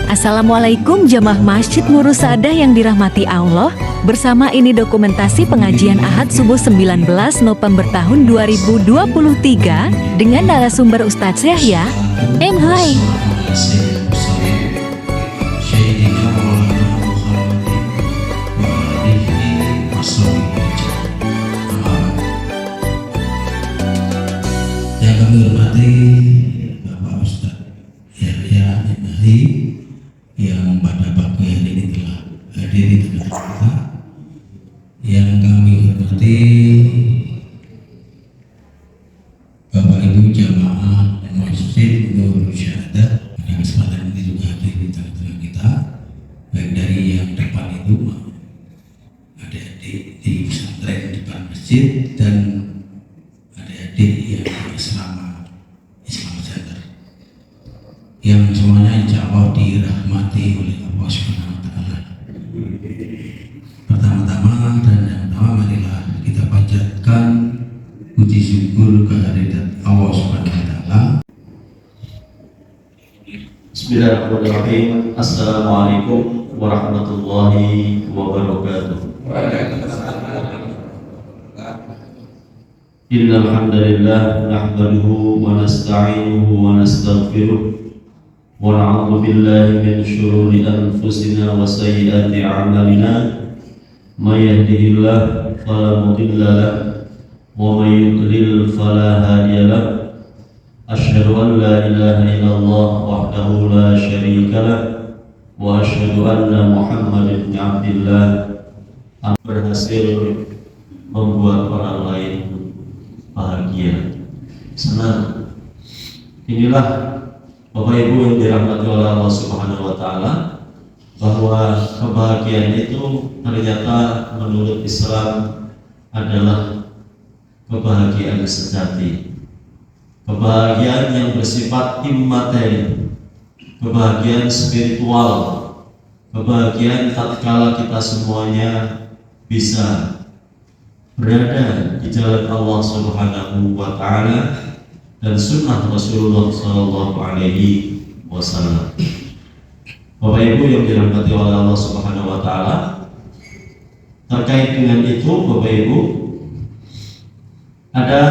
Assalamualaikum jamaah Masjid Murusadah yang dirahmati Allah. Bersama ini dokumentasi pengajian Ahad subuh 19 November tahun 2023 dengan narasumber Ustadz Yahya M. Hai. Yang kami hormati Bapak Ustadz Yahya M. Hai yang pada pagi hari ini telah hadir di tengah kita. Yang kami hormati Bapak Ibu jamaah Masjid Murusadah, pada kesempatan ini juga hadir di tengah-tengah kita, baik dari yang depan itu adik-adik di pesantren depan masjid dan adik-adik yang di asrama Islam Center, yang semuanya insya Allah dirahmati oleh Allah Subhanahu wa Ta'ala. Pertama-tama dan yang pertama, marilah kita panjatkan puji syukur kehadirat Allah Subhanahu wa Ta'ala. Bismillahirrahmanirrahim. Assalamualaikum warahmatullahi wabarakatuh. Innal hamdalillah nahmaduhu wa nasta'inuhu wa nastaghfiruh wa na'udzu billahi min shururi anfusina wa sayyiati a'malina. May yahdihillahu fala mudilla lahu wa may yudlil fala hadiya lahu. Asyhadu an la ilaha illallah wahdahu la syarika lahu wa asyhadu anna Muhammadan abdillah. Berhasil membuat orang lain bahagia, senang. Inilah Bapak Ibu yang dirahmati oleh Allah Subhanahu wa Ta'ala, bahwa kebahagiaan itu ternyata menurut Islam adalah kebahagiaan sejati, kebahagiaan yang bersifat immateri, kebahagiaan spiritual, kebahagiaan tatkala kita semuanya bisa berada di jalan Allah Subhanahu wa Ta'ala dan sunnah Rasulullah Sallallahu Alaihi Wasallam. Bapak Ibu yang dirahmati oleh Allah Subhanahu wa Ta'ala, terkait dengan itu Bapak Ibu, ada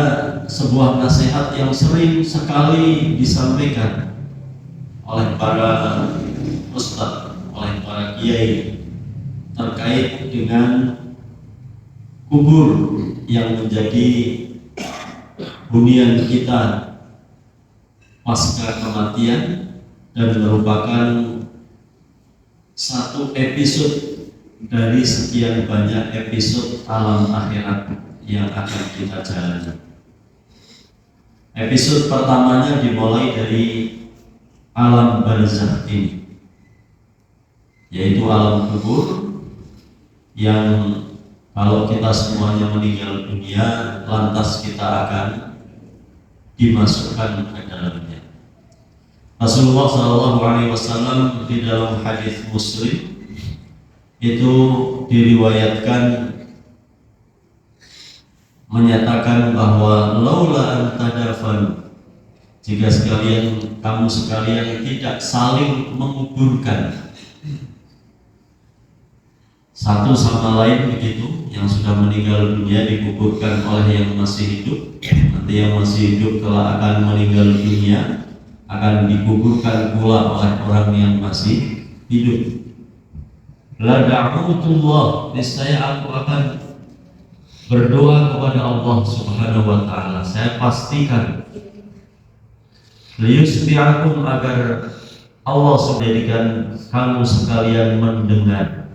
sebuah nasihat yang sering sekali disampaikan oleh para ustadz, oleh para kiai, terkait dengan kubur yang menjadi hunian kita pasca kematian dan merupakan satu episode dari sekian banyak episode alam akhirat yang akan kita jalani. Episode pertamanya dimulai dari alam barzakh ini, yaitu alam kubur yang kalau kita semuanya meninggal dunia, lantas kita akan dimasukkan ke dalamnya. Rasulullah SAW di dalam hadis Muslim itu diriwayatkan menyatakan bahwa laula an tadafanu, jika kamu sekalian tidak saling menguburkan satu sama lain begitu, yang sudah meninggal dunia dikuburkan oleh yang masih hidup, nanti yang masih hidup kelak akan meninggal dunia akan dikuburkan pula oleh orang yang masih hidup. La da'utullah, niscaya aku akan berdoa kepada Allah Subhanahu wa Ta'ala, saya pastikan liyusbi'akum, agar Allah menjadikan kamu sekalian mendengar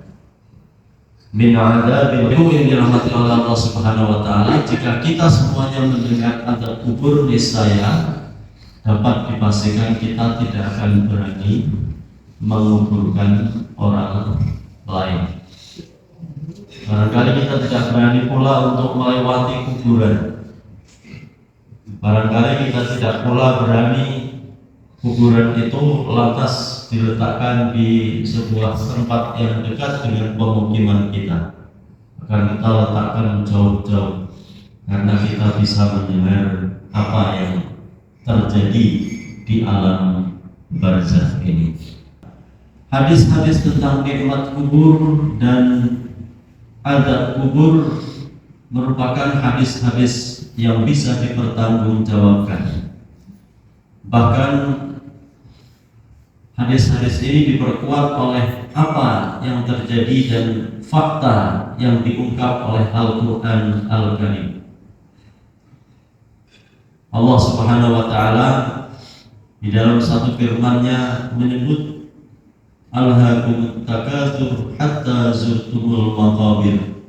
min adabil kubur, yang dirahmati oleh Allah Subhanahu wa Ta'ala. Jika kita semuanya mendengar azab kubur, niscaya dapat dipastikan kita tidak akan berani menguburkan orang lain. Barangkali kita tidak berani pula untuk melewati kuburan. Barangkali kita tidak pula berani kuburan itu lantas diletakkan di sebuah tempat yang dekat dengan pemukiman kita. Akan kita letakkan jauh-jauh karena kita bisa mendengar apa yang terjadi di alam barzakh ini. Hadis-hadis tentang nikmat kubur dan azab kubur merupakan hadis-hadis yang bisa dipertanggungjawabkan. Bahkan hadis-hadis ini diperkuat oleh apa yang terjadi dan fakta yang diungkap oleh Al-Quran Al-Karim. Allah Subhanahu wa Ta'ala di dalam satu firman-Nya menyebut alhaakumut takatsur hatta zurtumul maqabir.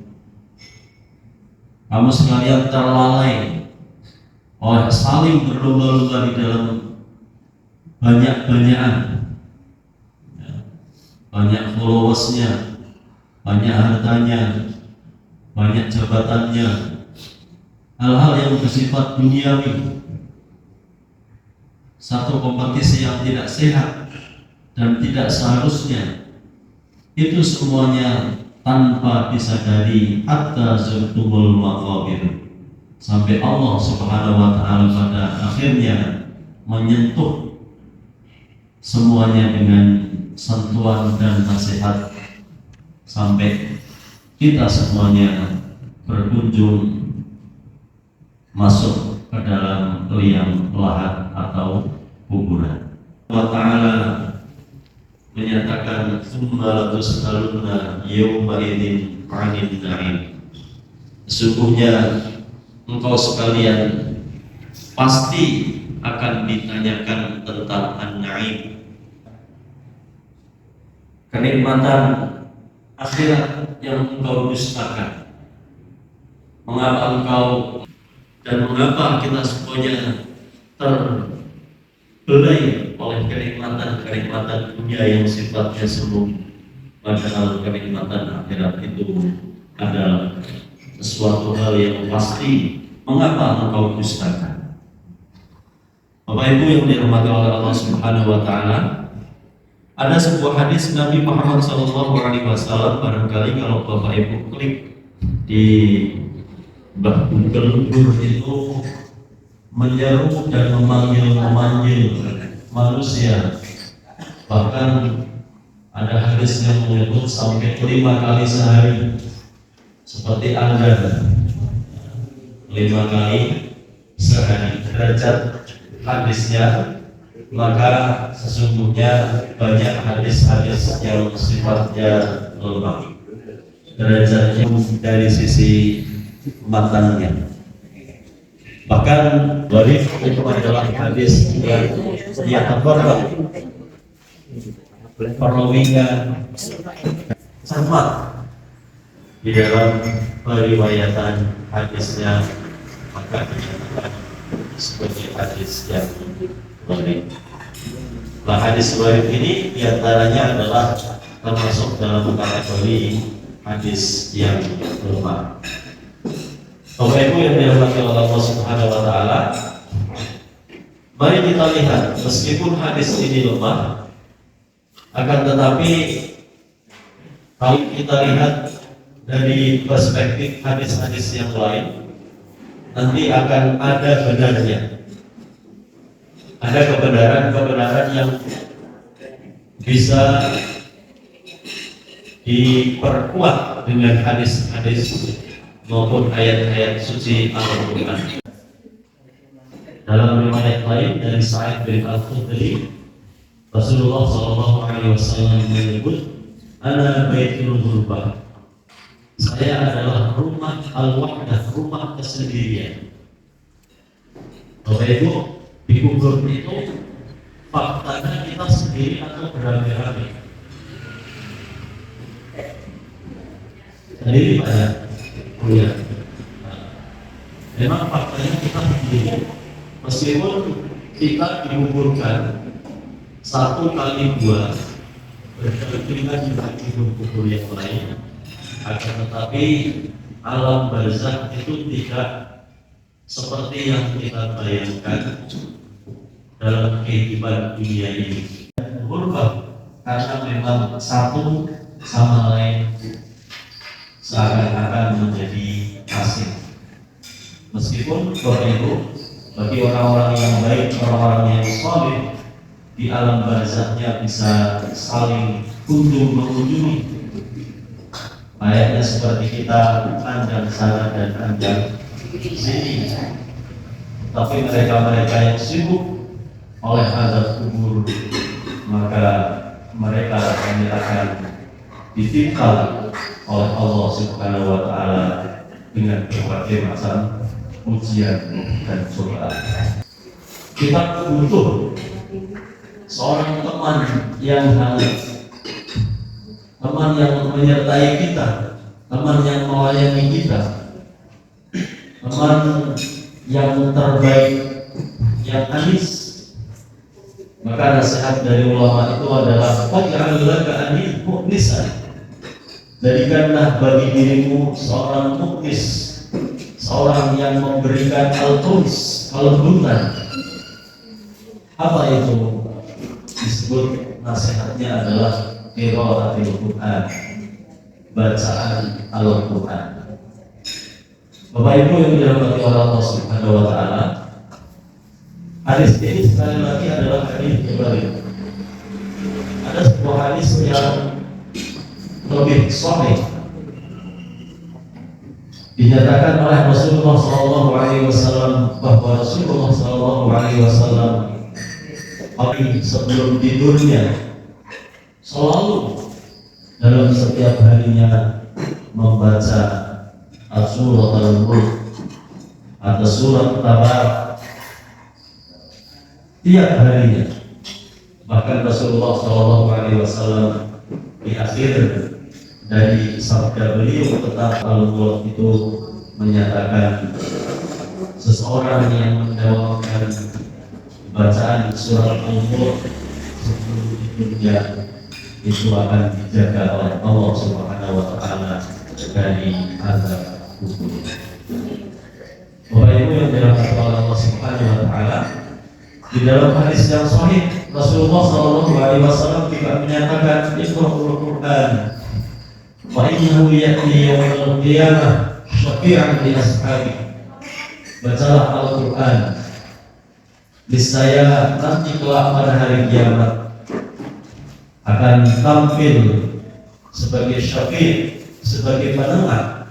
Kamu sekalian terlalai oleh saling berlomba-lomba di dalam banyak-banyakan, banyak followersnya, banyak hartanya, banyak jabatannya, hal-hal yang bersifat duniawi, satu kompetisi yang tidak sehat dan tidak seharusnya, itu semuanya tanpa disadari hatta zurtumul maqabir, sampai Allah Subhanahu wa Ta'ala pada akhirnya menyentuh semuanya dengan sentuhan dan nasihat, sampai kita semuanya berkunjung masuk ke dalam liang lahat atau kuburan. Allah Ta'ala menyatakan tsumma latus'alunna yauma idzin 'anil na'im. Sesungguhnya engkau sekalian pasti akan ditanyakan tentang an-na'im, kenikmatan akhirat yang engkau dustakan. Mengapa engkau dan mengapa kita semuanya terbelai oleh kenikmatan dunia yang sifatnya semu, padahal kenikmatan akhirat itu adalah sesuatu hal yang pasti. Mengapa engkau dustakan? Bapak Ibu yang dirahmati oleh Allah Subhanahu wa Ta'ala, ada sebuah hadis Nabi Muhammad SAW. Barangkali kalau Bapak Ibu klik di Google itu menyeru dan memanggil manusia. Bahkan ada hadis yang menyebut sampai 5 kali sehari, seperti Anda 5 kali sehari derajat hadisnya. Maka sesungguhnya banyak hadis-hadis yang sifatnya lemah derajatnya dari sisi matanya. Bahkan dharif itu adalah hadis yang terbaru, perawinya sama di dalam periwayatan hadisnya, maka dinyatakan sebagai hadis yang dharif. Nah, hadis dharif ini diantaranya adalah termasuk dalam kategori hadis yang lemah. Bapak Ibu yang dirahmati oleh Allah Subhanahu wa Ta'ala, mari kita lihat, meskipun hadis ini lemah, akan tetapi kalau kita lihat dari perspektif hadis-hadis yang lain, nanti akan ada benarnya, ada kebenaran yang bisa diperkuat dengan hadis-hadis maupun ayat-ayat suci Al-Quran. Dalam riwayat lain dari Sa'id bin Al-Khudri, Rasulullah SAW menyebut, "Ana baitul ghurbah." Saya adalah rumah al-wahdah, rumah kesendirian. Bapak Ibu, di kubur itu faktanya kita sendiri atau beramai-ramai? Sendiri Pak ya? Ya. Memang faktanya kita sendiri. Meskipun kita dikuburkan 1 kali 2 berbeda dengan kubur yang lain, akan tetapi alam barzakh itu tidak seperti yang kita bayangkan dalam kehidupan dunia ini. Berubah karena memang satu sama lain seakan-akan menjadi asing. Meskipun Bapak Ibu bagi orang-orang yang baik, orang-orang yang soleh di alam barzahnya bisa saling kunjung mengunjungi. Layaknya seperti kita pandang sana dan pandang sini. Tapi mereka-mereka yang sibuk oleh azab kubur, maka mereka akan ditinggal oleh Allah Subhanahu wa Ta'ala dengan berbagai macam ujian dan cobaan. Kita butuh seorang teman yang hangat, teman yang menyertai kita, teman yang melayani kita, teman yang terbaik, yang anis. Maka nasihat dari ulama itu adalah faj'al laka anis mu'nisan. Jadikanlah bagi dirimu seorang muknis, seorang yang memberikan al-tunis, kelembutan. Apa itu? Disebut nasihatnya adalah qiraatul Quran, bacaan Al-Quran. Bapak Ibu yang dirahmati oleh Allah Subhanahu wa Ta'ala, hadis ini sekali lagi adalah hadis Ibrahim. Ada sebuah hadis yang lebih sahih, dinyatakan oleh Rasulullah SAW bahwa Rasulullah SAW sebelum tidurnya selalu dalam setiap harinya membaca surat Al-Mulk atau surat Tabarak tiap harinya. Bahkan Rasulullah SAW di akhir dari sabda beliau tentang Al-Mulk itu menyatakan seseorang yang mendawamkan bacaan surat Al-Mulk sebelum tidurnya itu akan dijaga oleh Allah Subhanahu wa Ta'ala dari azab kubur. Bapak Ibu yang dirahmati oleh Allah Subhanahu wa Ta'ala, di dalam hadis yang sahih Rasulullah SAW juga menyatakan Iqra'ul Quran wa innahu ya'ti yawmal qiyamah syafi'an li ashabi. Bacalah Al-Quran, niscaya nanti kelak pada hari kiamat akan tampil sebagai syafi', sebagai penengah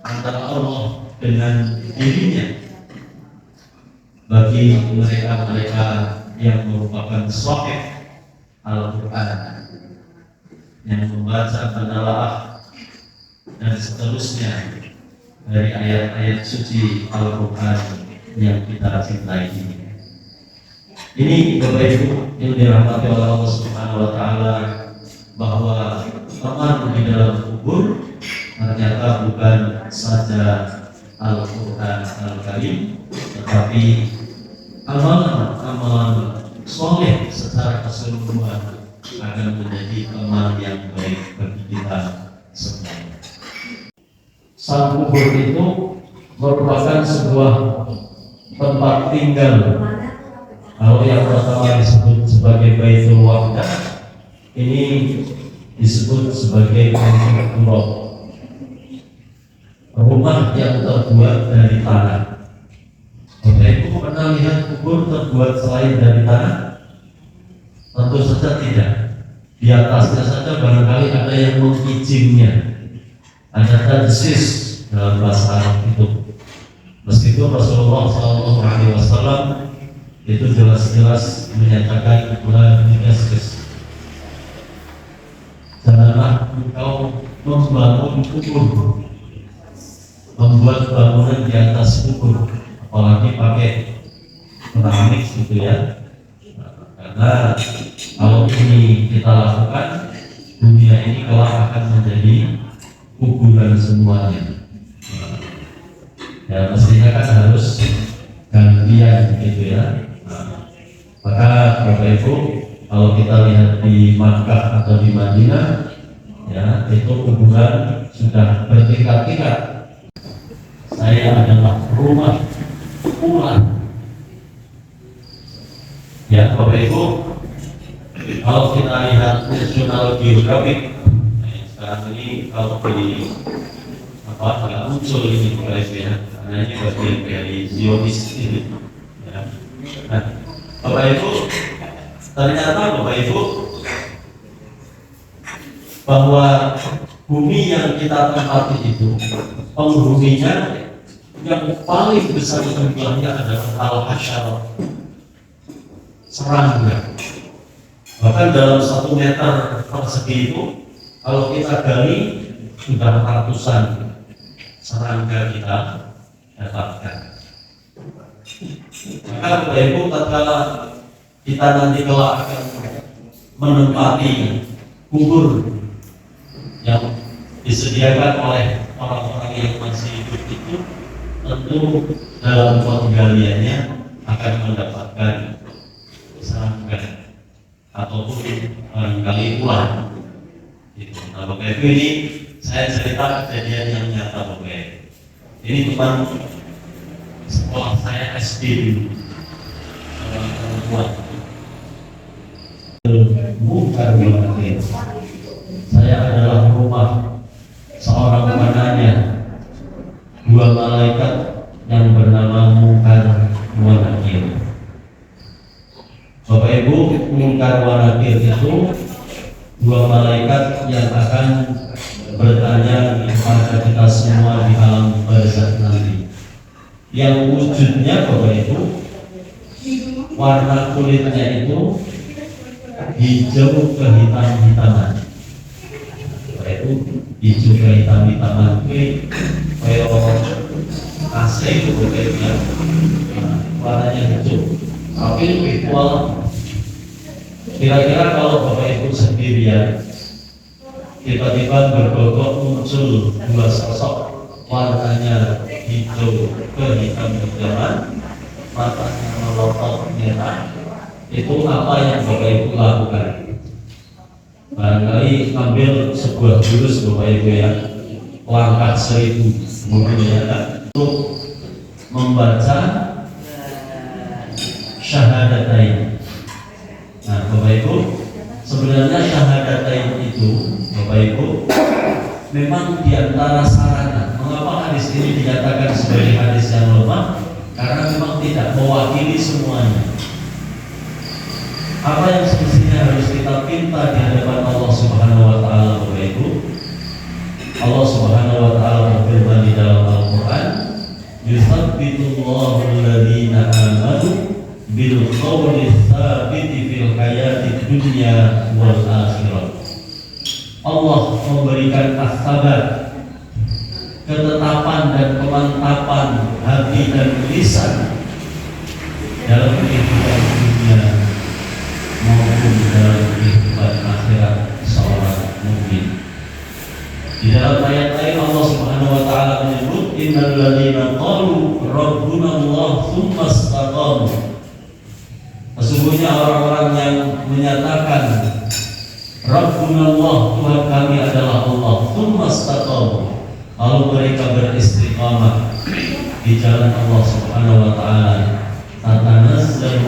antara Allah dengan dirinya bagi mereka-mereka yang merupakan sahih Al-Quran, yang membaca, menelaah dan seterusnya dari ayat-ayat suci Al-Quran yang kita cintai ini. Ini Bapak Ibu yang dirahmati oleh Allah Subhanahu wa Ta'ala, bahwa teman di dalam kubur ternyata bukan saja Al-Quran Al-Karim, tetapi amalan-amalan soleh secara keseluruhan akan menjadi teman yang baik bagi kita semua. Sang kubur itu merupakan sebuah tempat tinggal. Kalau yang pertama disebut sebagai Baitul Wahdah, ini disebut sebagai Baitul Turab, rumah yang terbuat dari tanah. Bapak Ibu pernah lihat kubur terbuat selain dari tanah? Tentu saja tidak. Di atasnya saja barangkali ada yang mengijimnya, ada tajsis dalam bahasa Arab itu. Meskipun Rasulullah SAW itu jelas-jelas menyatakan la tajsis, janganlah engkau membangun kubur, membuat bangunan di atas kubur, apalagi pakai keramik gitu ya. Karena kalau ini kita lakukan, dunia ini kelak akan menjadi kuburan semuanya. Ya mestinya kan harus gantian gitu ya. Maka Bapak Ibu, kalau kita lihat di Makkah atau di Madinah, ya itu kuburan sudah bertingkat-tingkat. Saya adalah rumah ular. Ya Bapak Ibu, kalau kita lihat National Geographic, sekarang ini kalau di nggak muncul ini Bapak Ibu ya, karena ini bagian dari Zionis ini. Nah, Bapak Ibu, ternyata Bapak Ibu bahwa bumi yang kita tempati itu penghuninya yang paling besar jumlahnya adalah al-hasyar, serangga. Bahkan dalam 1 meter persegi itu kalau kita gali sudah ratusan serangga kita dapatkan. Maka Bapak Ibu, tatkala kita nanti kelak akan menempati kubur yang disediakan oleh orang-orang yang masih hidup itu, tentu dalam penggaliannya akan mendapatkan serangga ataupun barangkali ular. Nah, Bapak Ibu, ini saya cerita kejadian yang nyata Bapak Ibu. Ini teman sekolah saya SD dulu. Bukan wakil. Saya adalah rumah seorang penanya, 2 malaikat yang bernama Munkar wa Nakir. Bapak Ibu, Munkar wa Nakir itu 2 malaikat yang akan bertanya kepada kita semua di alam barzakh nanti. Yang wujudnya Bapak Ibu, warna kulitnya itu hijau kehitam-hitaman. Bapak Ibu, hijau kehitam-hitaman itu kayak AC itu Bapak Ibu ya. Warnanya hijau. Tapi visual kira-kira kalau Bapak Ibu sendirian tiba-tiba bergogok muncul 2 sosok warnanya hijau kehitam-hitaman, matanya melotot merah, itu apa yang Bapak Ibu lakukan? Barangkali ambil sebuah jurus Bapak Ibu ya, langkah 1000 mungkin ya, untuk membaca syahadatain. Nah Bapak Ibu, sebenarnya syahadatain itu Bapak Ibu memang diantara sarana. Mengapa hadis ini dinyatakan sebagai hadis yang lemah? Karena memang tidak mewakili semuanya. Apa yang semestinya harus kita pinta di hadapan Allah Subhanahu wa taala Bapak Ibu? Allah Subhanahu wa taala berfirman di dalam Al-Qur'an, "Yutsabbitullahu alladziina aamanu bil qawli tsabiti fil hayatid dunya wal akhirah." Allah memberikan as-sabat, ketetapan dan kemantapan hati dan lisan dalam kehidupan dunia maupun dalam kehidupan akhirat seorang mukmin. Di dalam ayat lain Allah Subhanahu wa taala menyebut, "Innal ladzina qalu rabbuna Allah tsumma istaqamu." Sesungguhnya orang-orang yang menyatakan Rabbuna Allah, Tuhan kami adalah Allah, tsumma istaqamu, lalu mereka beristiqamah di jalan Allah Subhanahu wa taala, tatanazzalu